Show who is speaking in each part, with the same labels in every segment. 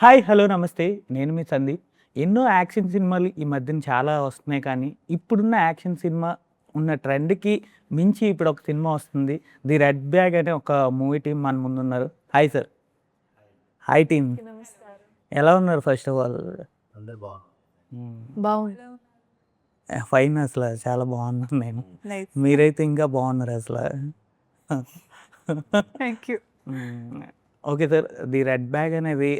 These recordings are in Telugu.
Speaker 1: హాయ్! హలో! నమస్తే. నేను మీ సందీప్. ఎన్నో యాక్షన్ సినిమాలు ఈ మధ్యన చాలా వస్తున్నాయి కానీ, ఇప్పుడున్న యాక్షన్ సినిమా ఉన్న ట్రెండ్‌కి మించి ఇప్పుడొక సినిమా వస్తుంది. 'ది రెడ్ బ్యాగ్' అనే ఒక మూవీ టీమ్ మన ముందున్నారు. Hi sir. Hi team.
Speaker 2: నమస్కారం.
Speaker 1: ఎలా ఉన్నారు ఫస్ట్ ఆఫ్ ఆల్?
Speaker 3: అందరు బాగున్నారు.
Speaker 1: హ్మ్.
Speaker 2: బావున్నా.
Speaker 1: ఫైన్ అసల చాలా బాగున్నాను నేను.
Speaker 2: నైస్.
Speaker 1: మీరైతే ఇంకా బాగున్నారు అసల.
Speaker 2: Thank you.
Speaker 1: Hmm. Okay sir. 'The red bag' అనేది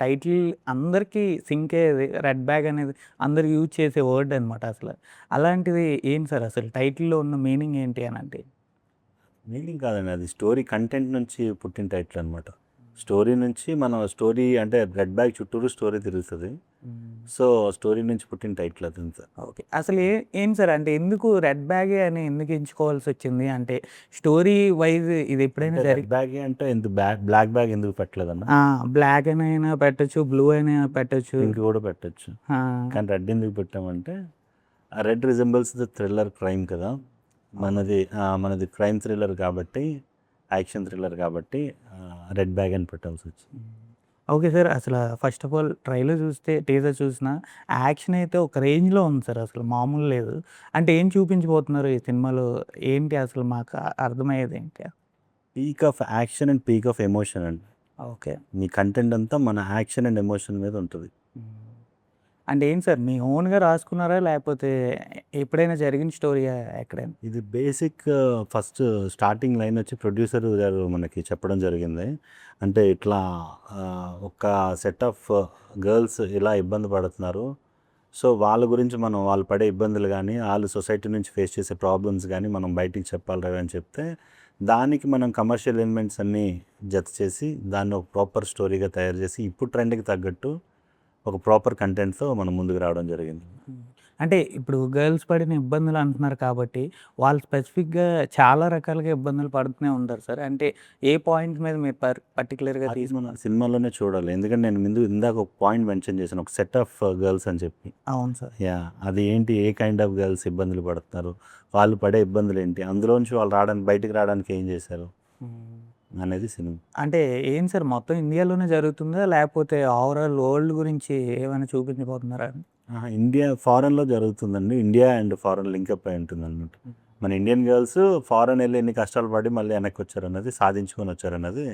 Speaker 1: టైటిల్ అందరికీ సింక్ అయ్యేది. రెడ్ బ్యాగ్ అనేది అందరూ యూజ్ చేసే వర్డ్ అనమాట అసల. అలాంటిది ఏంటి సార్ అసలు టైటిల్‌లో ఉన్న మీనింగ్ ఏంటి అనంటే?
Speaker 3: మీనింగ్ కాదండి, అది స్టోరీ కంటెంట్ నుంచి పుట్టిన టైటిల్ అనమాట. స్టోరీ నుంచి మనం స్టోరీ అంటే రెడ్ బ్యాగ్ చుట్టూరు స్టోరీ తిరుగుతుంది. సో స్టోరీ నుంచి పుట్టిన టైటిల్ అదంతా.
Speaker 1: ఓకే. అసలు ఏంటి సార్ అంటే ఎందుకు రెడ్ బ్యాగే అని ఎందుకు ఎంచుకోవాల్సొచ్చింది? అంటే స్టోరీ వైస్ ఇది ఎప్పుడైనా
Speaker 3: రెడ్ బ్యాగ్ అంటే ఎందుకు బ్లాక్ బ్యాగ్ ఎందుకు పెట్టలేదన్న?
Speaker 1: బ్లాక్ అయినా పెట్టొచ్చు, బ్లూ అయినా పెట్టొచ్చు.
Speaker 3: పింక్ కూడా పెట్టచ్చు.
Speaker 1: ఆ!
Speaker 3: కానీ రెడ్ ఎందుకు పెట్టామంటే ఆ red resembles the thriller crime కదా. మనది క్రైమ్ థ్రిల్లర్ కాబట్టి, యాక్షన్ థ్రిల్లర్ కాబట్టి రెడ్ బ్యాగ్ అని పెట్టాల్సి వచ్చింది.
Speaker 1: Okay sir. అసల ఫస్ట్ ఆఫ్ ఆల్ ట్రైలర్ చూస్తే, టీజర్ చూసినా యాక్షన్ అయితే ఒక రేంజ్‌లో ఉంది సార్ అసలు మామూలు లేదు. అంటే ఏం చూపించబోతున్నారు ఈ సినిమాలో? ఏంటి అసలు మాకు అర్థమయ్యేదేంటి?
Speaker 3: Peak of action and peak of emotion అండి.
Speaker 1: ఓకే.
Speaker 3: మీ కంటెంట్ అంతా మన యాక్షన్ అండ్ ఎమోషన్ మీద ఉంటుంది.
Speaker 1: హ్మ్. అంటే ఏంటి సార్ మీ ఓన్‌గా రాసుకున్నారా? లేకపోతే ఎప్పుడైనా జరిగిన స్టోరీయా ఎక్కడైనా?
Speaker 3: ఇది బేసిక్ ఫస్ట్ స్టార్టింగ్ లైన్ వచ్చి ప్రొడ్యూసర్ గారు మనకి చెప్పడం జరిగింది. అంటే ఇట్లా ఒక సెట్ ఆఫ్ గర్ల్స్ ఇలా ఇబ్బంది పడుతున్నారు. సో వాళ్ళ గురించి మనం వాళ్ళు పడే ఇబ్బందులు కానీ, వాళ్ళు సొసైటీ నుంచి ఫేస్ చేసే ప్రాబ్లమ్స్ కానీ మనం బయటికి చెప్పాలి రవి అని చెప్తే, దానికి మనం కమర్షియల్ ఎలిమెంట్స్ అన్నీ జత చేసి దాన్ని ఒక ప్రాపర్ స్టోరీగా తయారు చేసి ఇప్పుడు ట్రెండ్కి తగ్గట్టు ఒక ప్రాపర్ కంటెంట్తో మనం ముందుకు రావడం జరిగింది.
Speaker 1: అంటే ఇప్పుడు గర్ల్స్ పడిన ఇబ్బందులు అంటున్నారు కాబట్టి, వాళ్ళు స్పెసిఫిక్‌గా చాలా రకాలుగా ఇబ్బందులు పడుతూనే ఉంటారు సార్. అంటే ఏ పాయింట్ మీద మీరు పర్టిక్యులర్‌గా
Speaker 3: అది మన సినిమాలోనే చూడాలి. ఎందుకంటే నేను ఇందాక ఒక పాయింట్ మెన్షన్ చేశాను, ఒక సెట్ ఆఫ్ గర్ల్స్ అని చెప్పి.
Speaker 1: అవును సార్.
Speaker 3: అది ఏంటి, ఏ కైండ్ ఆఫ్ గర్ల్స్ ఇబ్బందులు పడుతున్నారు, వాళ్ళు పడే ఇబ్బందులు ఏంటి, అందులోంచి వాళ్ళు బయటికి రావడానికి ఏం చేశారు అనేది సినిమా.
Speaker 1: అంటే ఏం సార్ మొత్తం ఇండియాలోనే జరుగుతుందా? లేకపోతే ఓవరాల్ వరల్డ్ గురించి ఏమైనా చూపించబోతున్నారా?
Speaker 3: ఇండియా ఫారెన్లో జరుగుతుందండి. ఇండియా అండ్ ఫారెన్ లింకప్ అయి ఉంటుంది అనమాట. మన ఇండియన్ గర్ల్స్ ఫారెన్ వెళ్ళి ఎన్ని కష్టాలు పడి మళ్ళీ వెనక్కి వచ్చారన్నది, సాధించుకొని వచ్చారన్నది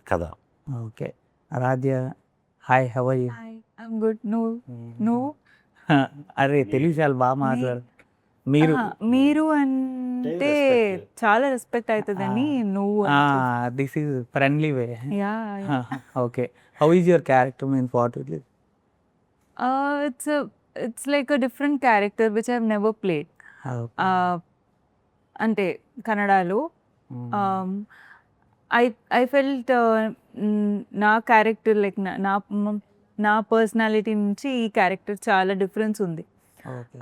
Speaker 3: కథ.
Speaker 1: Okay. Aaradhya hi! How are you?
Speaker 2: Hi. I'm good. నువ్వు?
Speaker 1: అరే! తెలుగు చాలా బాగా మాట్లాడారు. మీరు
Speaker 2: మీరు అంటే చాలా రెస్పెక్ట్ అయితదని నువ్వు
Speaker 1: this is friendly way.
Speaker 2: Yeah!
Speaker 1: Okay. How is your character means what it is?
Speaker 2: It's it's like a different character which I have never played. అంటే కన్నడలో ఐ ఐ ఫెల్ట్ నా క్యారెక్టర్ లైక్ నా నా పర్సనాలిటీ నుంచి ఈ క్యారెక్టర్ చాలా డిఫరెన్స్ ఉంది.
Speaker 1: Okay.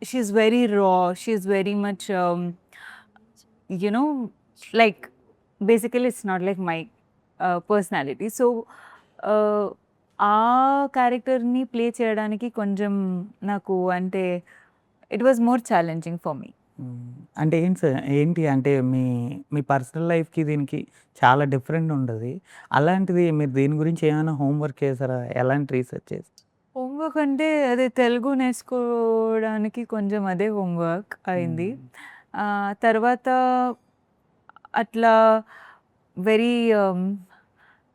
Speaker 2: She's very raw. She's very much, like basically it's not like my personality. So, ఆ క్యారెక్టర్ని ప్లే చేయడానికి కొంచెం నాకు అంటే it was more challenging for me.
Speaker 1: అంటే ఏంటి సార్ ఏంటి అంటే మీ పర్సనల్ లైఫ్‌కి దీనికి చాలా డిఫరెంట్ ఉంటది. అలాంటిది మీరు దీని గురించి ఏమైనా హోంవర్క్ చేసారా? ఎలాంటి రీసెర్చ్ చేసారు?
Speaker 2: హోంవర్క్ అంటే అదే తెలుగు నేర్చుకోవడానికి కొంచెం అదే హోంవర్క్ అయింది. తర్వాత అట్లా వెరీ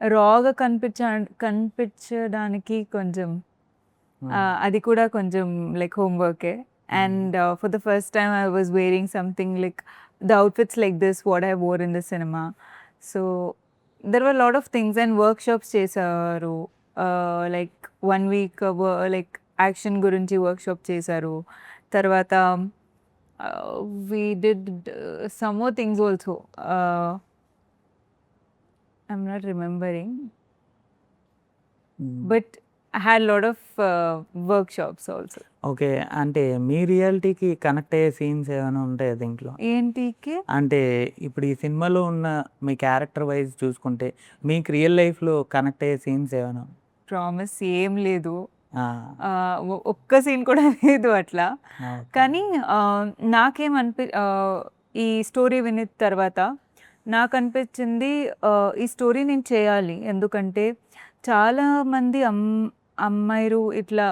Speaker 2: రాగా కనిపించడానికి కొంచెం అది కూడా కొంచెం లైక్ హోంవర్కే. And for the first time I was wearing something like the outfits like this what I wore in the cinema. So there were lot of things and workshops చేశారు. లైక్ 1 వీక్ లైక్ యాక్షన్ గురించి వర్క్షాప్ చేశారు. తర్వాత we did some more things also. I'm not remembering, but I had lot of workshops also.
Speaker 1: Okay. అంటే మీ రియాలిటీకి కనెక్ట్ అయ్యే సీన్స్ ఏమైనా ఉంటాయా దీంట్లో?
Speaker 2: ఏంటికి?
Speaker 1: అంటే ఇప్పుడు ఈ సినిమాలో ఉన్న మీ క్యారెక్టర్ వైస్ చూసుకుంటే మీకు రియల్ లైఫ్‌లో కనెక్ట్ అయ్యే సీన్స్ ఏమైనా?
Speaker 2: ప్రామిస్ ఏం లేదు.
Speaker 1: ఆ!
Speaker 2: ఒక్క సీన్ కూడా లేదు అట్లా.
Speaker 1: ఓకే.
Speaker 2: కానీ నాకేం ఈ స్టోరీ విన్న తర్వాత నాకు అనిపించింది ఈ స్టోరీ నేను చేయాలి. ఎందుకంటే చాలామంది అమ్మాయిలు ఇట్లా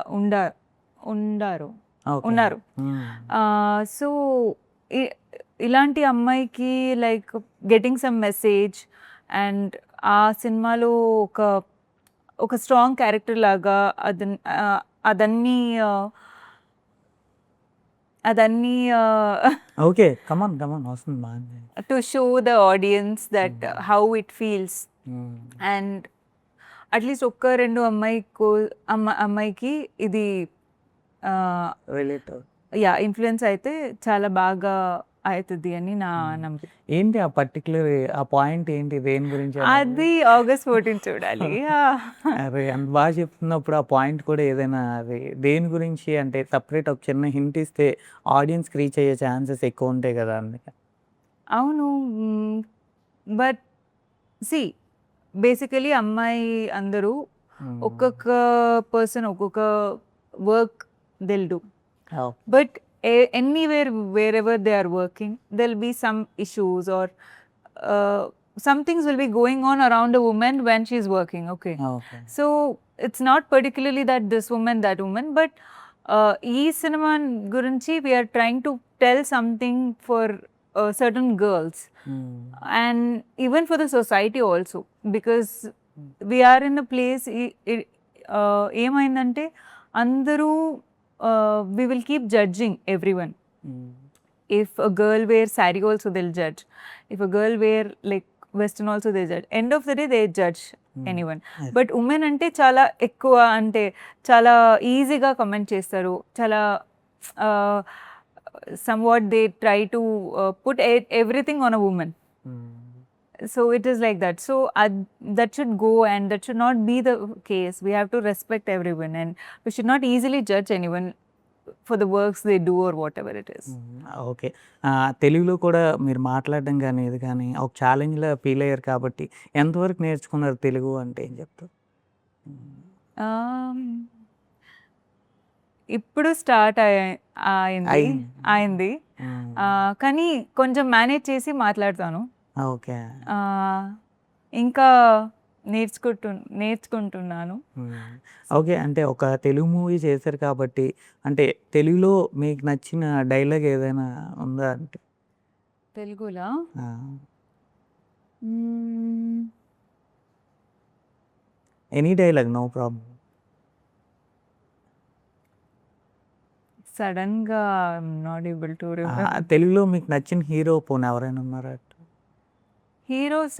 Speaker 2: ఉన్నారు. సో ఇలాంటి అమ్మాయికి like getting some message and ఆ సినిమాలో ఒక స్ట్రాంగ్ క్యారెక్టర్ లాగా అదన్నీ
Speaker 1: ఓకే, కమాన్ వస్తుంది బాగుంది.
Speaker 2: To show the audience that how it feels and at least ఒక్క రెండు అమ్మాయికి ఇది
Speaker 1: రిలేట్
Speaker 2: ఇన్ఫ్లుయెన్స్ అయితే చాలా బాగా అవుతుంది అని నా నమ్మకం.
Speaker 1: ఏంటి ఆ పర్టికులర్ ఆ పాయింట్ ఏంటి, దేని గురించి?
Speaker 2: అది August 14 చూడాలి.
Speaker 1: అరే అంత బాగా చెప్తున్నప్పుడు ఆ పాయింట్ కూడా ఏదైనా అది దేని గురించి అంటే సపరేట్ ఒక చిన్న హింట్ ఇస్తే ఆడియన్స్కి రీచ్ అయ్యే ఛాన్సెస్ ఎక్కువ ఉంటాయి కదా అందుకే.
Speaker 2: అవును, బట్ బేసికలీ అమ్మాయి అందరూ ఒక్కొక్క పర్సన్ ఒక్కొక్క work they'll do, but anywhere wherever they are working there'll be some issues or some things will be going on around a woman when she's working. Okay, so it's not particularly that this woman that woman, but ee cinema gurinchi we are trying to tell something for certain girls and even for the society also, because we are in a place ఏమైందంటే అందరూ we will keep judging everyone. If a girl wear saree also they'll judge, if a girl wear like western also they judge, end of the day they judge anyone. But women ante చాలా ఎక్కువ అంటే చాలా ఈజీగా కమెంట్ చేస్తారు, చాలా somewhat they try to put everything on a woman. So it is like that. So that should go and that should not be the case. We have to respect everyone and we should not easily judge anyone for the works they do or whatever it is.
Speaker 1: Okay, తెలుగులో కూడా మీరు మాట్లాడడం కానీ ఇది కానీ ఒక ఛాలెంజ్లో ఫీల్ అయ్యారు కాబట్టి ఎంతవరకు నేర్చుకున్నారు తెలుగు అంటే ఏం చెప్తారు?
Speaker 2: ఇప్పుడు స్టార్ట్ అయింది కానీ కొంచెం మేనేజ్ చేసి మాట్లాడతాను.
Speaker 1: ఓకే,
Speaker 2: ఇంకా నేర్చుకుంటున్నాను.
Speaker 1: ఓకే, అంటే ఒక తెలుగు మూవీ చేశారు కాబట్టి అంటే తెలుగులో మీకు నచ్చిన డైలాగ్ ఏదైనా ఉందా అంటే?
Speaker 2: తెలుగులో
Speaker 1: ఎనీ డైలాగ్, నో ప్రాబ్లం.
Speaker 2: సడన్గా నాట్ ఏబుల్ టు
Speaker 1: తెలుగులో మీకు నచ్చిన హీరో పోనీ ఎవరైనా ఉన్నారా?
Speaker 2: హీరోస్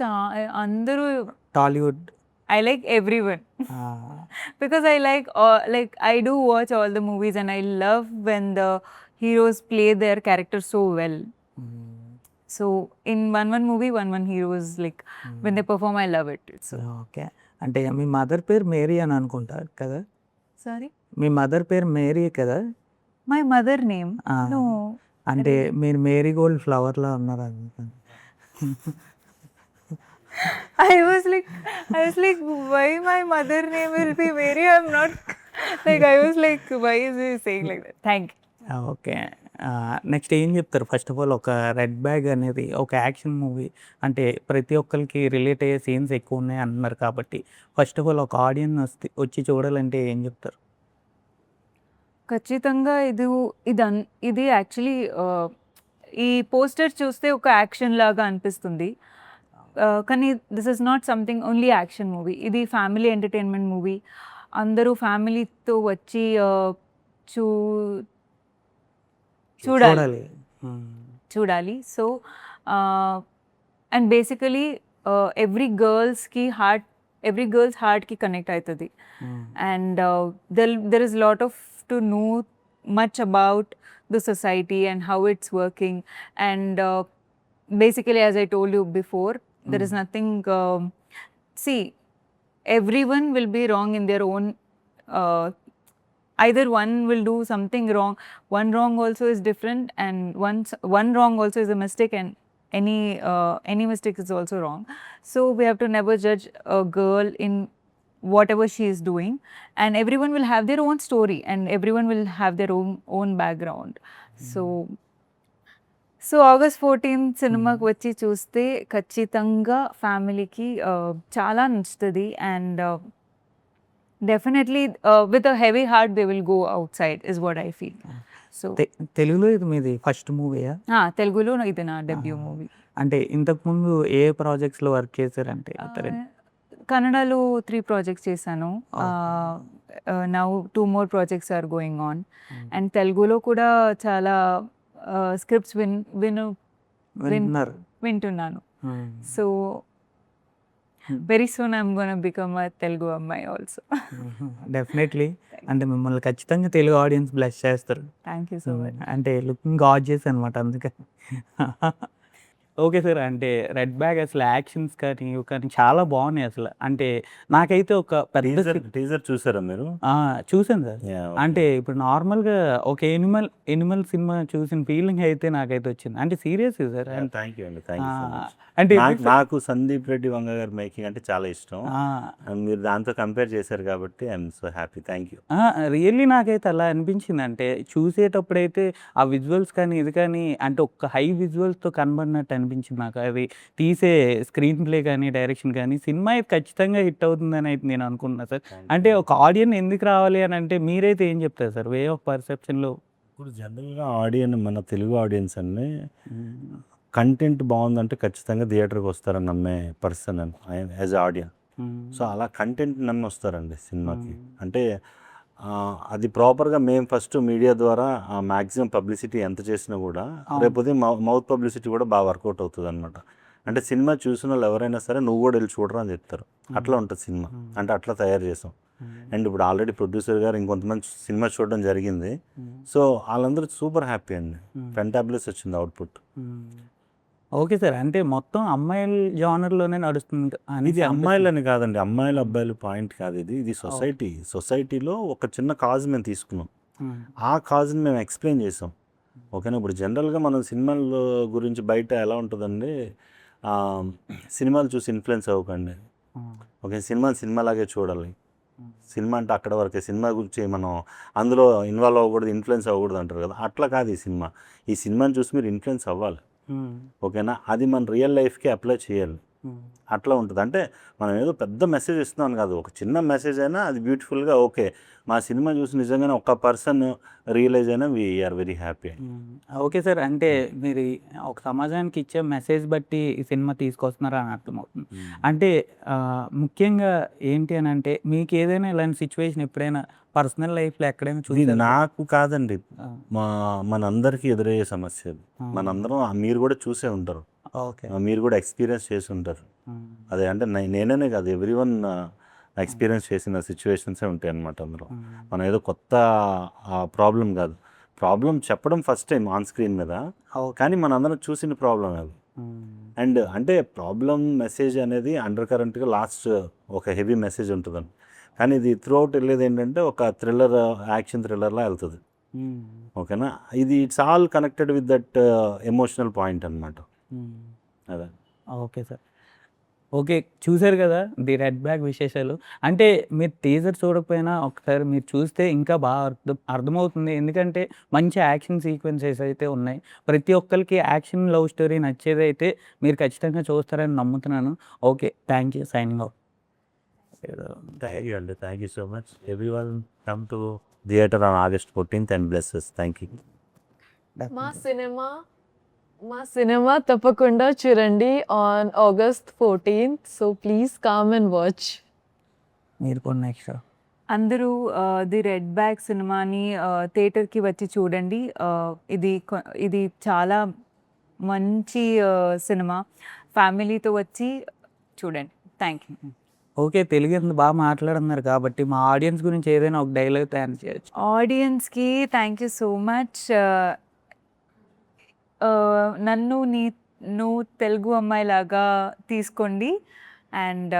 Speaker 2: అందరూ
Speaker 1: Tollywood.
Speaker 2: I like everyone because I like I do watch all the movies and I love when the heroes play their character so well. So in one movie, one heroes like when they perform, I love it. So
Speaker 1: okay, అంటే మీ మదర్ పేరు మేరీ అని అనుకుంటారు కదా?
Speaker 2: sorry,
Speaker 1: మీ మదర్ పేరు మేరీ కదా?
Speaker 2: my mother name no,
Speaker 1: అంటే మీరు మేరీ గోల్డ్ ఫ్లవర్లా ఉన్నారు అనుకుంటాను.
Speaker 2: I was like why my mother name will be Mary? I'm not like, I was like why is he saying like that? Thank you.
Speaker 1: Okay, next ఏం చెప్తారు? ఫస్ట్ ఆఫ్ ఆల్ ఒక రెడ్ బ్యాగ్ అనేది ఒక యాక్షన్ మూవీ అంటే ప్రతి ఒక్కరికి రిలేట్ అయ్యే సీన్స్ ఎక్కువ ఉన్నాయి అంటున్నారు కాబట్టి ఫస్ట్ ఆఫ్ ఆల్ ఒక ఆడియన్స్ వచ్చి చూడాలంటే ఏం చెప్తారు?
Speaker 2: ఖచ్చితంగా ఇది యాక్చువల్లీ ఈ పోస్టర్ చూస్తే ఒక యాక్షన్ లాగా అనిపిస్తుంది కానీ this is not something only action movie. ఇది ఫ్యామిలీ ఎంటర్టైన్మెంట్ మూవీ. అందరూ ఫ్యామిలీతో వచ్చి చూడాలి. So and basically every girls హార్ట్కి కనెక్ట్ అవుతుంది and there is lot off to know much about the society and how it's working and basically as I told you before there is nothing see everyone will be wrong in their own either one will do something wrong, one wrong also is different and one wrong also is a mistake and any mistake is also wrong. So we have to never judge a girl in whatever she is doing and everyone will have their own story and everyone will have their own background. So so August 14 సినిమాకి వచ్చి చూస్తే ఖచ్చితంగా ఫ్యామిలీకి చాలా నచ్చుతుంది. And definitely with a heavy heart they will go out side is what I feel. So
Speaker 1: తెలుగులో ఇది మీది ఫస్ట్ మూవీయా?
Speaker 2: తెలుగులో ఇది నా డెబ్యూ మూవీ.
Speaker 1: అంటే ఇంతకుముందు ఏ ప్రాజెక్ట్స్లో వర్క్ చేశారంటే
Speaker 2: కన్నడలో 3 ప్రాజెక్ట్స్ చేశాను. Now 2 more projects are going on. And తెలుగులో కూడా చాలా స్క్రిప్ట్స్ వింటున్నాను. So very soon I'm gonna become a Telugu అమ్మాయి ఆల్సో.
Speaker 1: డెఫినెట్లీ. అంటే మిమ్మల్ని ఖచ్చితంగా తెలుగు ఆడియన్స్ బ్లెస్ చేస్తారు.
Speaker 2: Thank you so much.
Speaker 1: అంటే లుకింగ్ గార్జియస్ అనమాట అందుకని. Okay sir. అంటే రెడ్ బ్యాగ్ అసలు యాక్షన్స్ కానీ ఇవి కానీ చాలా బాగున్నాయి అసలు. అంటే నాకైతే ఒక పెద్ద
Speaker 3: టీజర్ చూసారా మీరు?
Speaker 1: చూసాను సార్.
Speaker 3: Yeah, okay.
Speaker 1: అంటే ఇప్పుడు నార్మల్గా ఒక ఎనిమల్ సినిమా చూసిన ఫీలింగ్ అయితే నాకైతే వచ్చింది. అంటే serious sir.
Speaker 3: Yeah, thank you అండి, థ్యాంక్ యూ సో మచ్.
Speaker 1: అంటే
Speaker 3: నాకు సందీప్ రెడ్డి వంగ గారి మేకింగ్ అంటే చాలా ఇష్టం. మీరు దాంతో కంపేర్ చేశారు కాబట్టి I'm so happy, thank you.
Speaker 1: Really నాకైతే అలా అనిపించింది. అంటే చూసేటప్పుడైతే ఆ విజువల్స్ కానీ ఇది కానీ అంటే ఒక హై విజువల్స్తో కనబడినట్టు అనిపించింది నాకు. అది తీసే స్క్రీన్ ప్లే కానీ డైరెక్షన్ కానీ సినిమా అయితే ఖచ్చితంగా హిట్ అవుతుందని అయితే నేను అనుకుంటున్నాను సార్. అంటే ఒక ఆడియన్ ఎందుకు రావాలి అని అంటే మీరైతే ఏం చెప్తారు సార్ వే ఆఫ్ పర్సెప్షన్లో?
Speaker 3: ఇప్పుడు జనరల్గా ఆడియన్స్, మన తెలుగు ఆడియన్స్ అన్నీ కంటెంట్ బాగుందంటే ఖచ్చితంగా థియేటర్కి వస్తారని నమ్మే పర్సన్ యాజ్ ఆడియన్స్. సో అలా కంటెంట్ నమ్మి వస్తారండి సినిమాకి. అంటే అది ప్రాపర్గా మేము ఫస్ట్ మీడియా ద్వారా మ్యాక్సిమం పబ్లిసిటీ ఎంత చేసినా కూడా రేపు మౌత్ పబ్లిసిటీ కూడా బాగా వర్కౌట్ అవుతుంది అనమాట. అంటే సినిమా చూసిన వాళ్ళు ఎవరైనా సరే నువ్వు కూడా వెళ్ళి చూడరా అని చెప్తారు. అట్లా ఉంటుంది సినిమా. అంటే అట్లా తయారు చేసాం. అండ్ ఇప్పుడు ఆల్రెడీ ప్రొడ్యూసర్ గారు ఇంకొంతమంది సినిమా చూడడం జరిగింది. సో వాళ్ళందరూ సూపర్ హ్యాపీ అండి. ఫెంటాబులస్ వచ్చింది అవుట్పుట్.
Speaker 1: Okay sir. అంటే మొత్తం అమ్మాయిల జానర్లోనే నడుస్తుంది
Speaker 3: ఇది అమ్మాయిలని కాదండి, అమ్మాయిలు అబ్బాయిలు పాయింట్ కాదు. ఇది సొసైటీలో ఒక చిన్న కాజ్ మేము తీసుకున్నాం. ఆ కాజ్ని మేము ఎక్స్ప్లెయిన్ చేసాం. ఓకేనా. ఇప్పుడు జనరల్గా మనం సినిమాల గురించి బయట ఎలా ఉంటుందండి, సినిమాలు చూసి ఇన్ఫ్లుయెన్స్ అవ్వకండి. ఓకే, సినిమాలాగే చూడాలి. సినిమా అంటే అక్కడ వరకే. సినిమా గురించి మనం అందులో ఇన్వాల్వ్ అవ్వకూడదు, ఇన్ఫ్లుయెన్స్ అవ్వకూడదు అంటారు కదా. అట్లా కాదు ఈ సినిమాని చూసి మీరు ఇన్ఫ్లుయెన్స్ అవ్వాలి. ఓకేనా. అది మన రియల్ లైఫ్కి అప్లై చేయాలి. అట్లా ఉంటుంది. అంటే మనం ఏదో పెద్ద మెసేజ్ ఇస్తున్నాం కాదు, ఒక చిన్న మెసేజ్ అయినా అది బ్యూటిఫుల్గా ఓకే మా సినిమా చూసి నిజంగానే ఒక పర్సన్ రియలైజ్ అయినా we are very happy.
Speaker 1: Okay sir. అంటే మీరు ఒక సమాజానికి ఇచ్చే మెసేజ్ బట్టి ఈ సినిమా తీసుకొస్తున్నారా అని అర్థమవుతుంది. అంటే ముఖ్యంగా ఏంటి అని అంటే మీకు ఏదైనా ఇలాంటి సిచ్యువేషన్ ఎప్పుడైనా పర్సనల్ లైఫ్లో ఎక్కడైనా చూసి?
Speaker 3: నాకు కాదండి, మనందరికీ ఎదురయ్యే సమస్య. మనందరం మీరు కూడా చూసే ఉంటారు.
Speaker 1: ఓకే,
Speaker 3: మీరు కూడా ఎక్స్పీరియన్స్ చేసి ఉంటారు. అదే అంటే నేనే కాదు, ఎవ్రీవన్ ఎక్స్పీరియన్స్ చేసిన సిచ్యువేషన్సే ఉంటాయి అన్నమాట అందులో. మనం ఏదో కొత్త ప్రాబ్లం కాదు, ప్రాబ్లం చెప్పడం ఫస్ట్ టైం ఆన్ స్క్రీన్ మీద, కానీ మనందరం చూసిన ప్రాబ్లం అది. అండ్ అంటే ప్రాబ్లం మెసేజ్ అనేది అండర్ కరెంట్గా లాస్ట్ ఒక హెవీ మెసేజ్ ఉంటుందండి. కానీ ఇది త్రూ అవుట్ వెళ్ళేది ఏంటంటే ఒక థ్రిల్లర్, యాక్షన్ థ్రిల్లర్లా వెళ్తుంది. ఓకేనా. ఇది it's all connected with that emotional point అనమాట. అదే.
Speaker 1: Okay sir. ఓకే, చూశారు కదా ది రెడ్ బ్యాగ్ విశేషాలు. అంటే మీరు టీజర్ చూడకపోయినా ఒకసారి మీరు చూస్తే ఇంకా బాగా అర్థమవుతుంది. ఎందుకంటే మంచి యాక్షన్ సీక్వెన్సెస్ అయితే ఉన్నాయి. ప్రతి ఒక్కరికి యాక్షన్ లవ్ స్టోరీ నచ్చేది అయితే మీరు ఖచ్చితంగా చూస్తారని నమ్ముతున్నాను. Okay, thank you. Signing off.
Speaker 3: Thank you అండి, thank you so much. Everyone come to theatre on August 14th and bless us. Thank you.
Speaker 4: మా సినిమా తప్పకుండా చూడండి ఆన్ August 14th. So please come and watch.
Speaker 1: మీరు కూడా నెక్స్ట్
Speaker 2: అందరూ ది రెడ్ బ్యాగ్ సినిమాని థియేటర్కి వచ్చి చూడండి. ఇది చాలా మంచి సినిమా. ఫ్యామిలీతో వచ్చి చూడండి. Thank you.
Speaker 1: ఓకే, తెలుగు ఎంత బాగా మాట్లాడుతున్నారు కాబట్టి మా ఆడియన్స్ గురించి ఏదైనా ఒక డైలాగ్ తయారు చేయొచ్చు.
Speaker 2: ఆడియన్స్కి థ్యాంక్ యూ సో మచ్. నన్ను నువ్వు తెలుగు అమ్మాయిలాగా తీసుకోండి. అండ్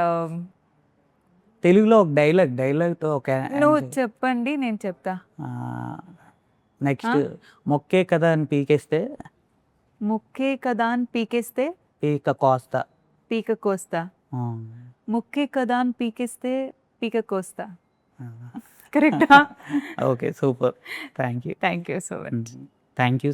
Speaker 1: తెలుగులో ఒక డైలాగ్తో ఒక
Speaker 2: నువ్వు చెప్పండి, నేను చెప్తా.
Speaker 1: నెక్స్ట్ మొక్కే కదా అని పీకేస్తే,
Speaker 2: ముక్కే కదా అని పీకేస్తే
Speaker 1: పీక కోస్తా.
Speaker 2: పీక కోస్తా. ముక్కే కదా అని పీకేస్తే పీక కోస్తా. కరెక్టా?
Speaker 1: Okay, super. Thank you.
Speaker 2: Thank you so much.
Speaker 1: Thank you.